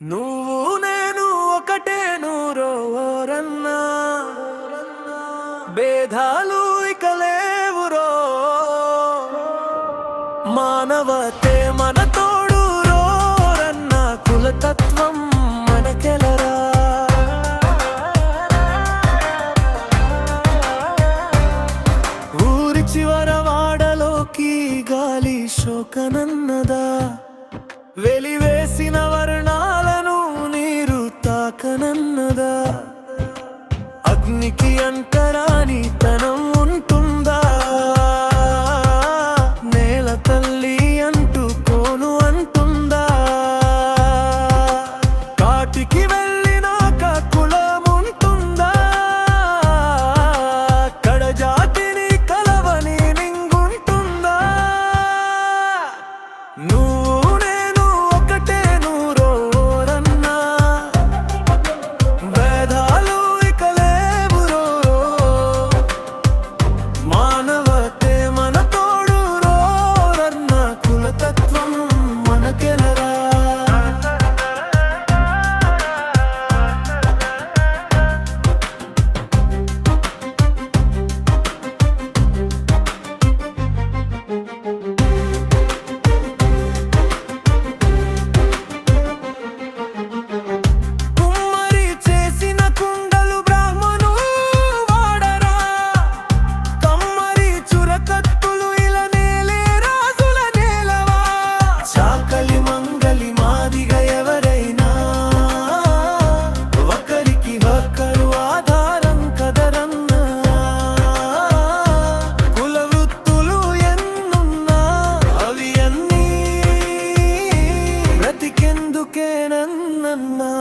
నువ్వు నేను ఒకటే నూరోరన్నా భేదాలు ఇక లేవురో మానవతే మన తోడు రోరన్న కులతత్వం మనకెలరా ఊరి చివర వాడలోకి గాలి శోకనన్నదా వెలివేసిన వర్ణాలను నీరు తాకనన్నదా అగ్నికి అంటరాని తనం ఉంటుందా నేల తల్లి అంటుకోను అంటుందా కాటికి వెళ్ళినాక కులముంటుందా కడజాతిని కలవని నింగుంటుందా బ్రతికెందుకే నన్నన్నా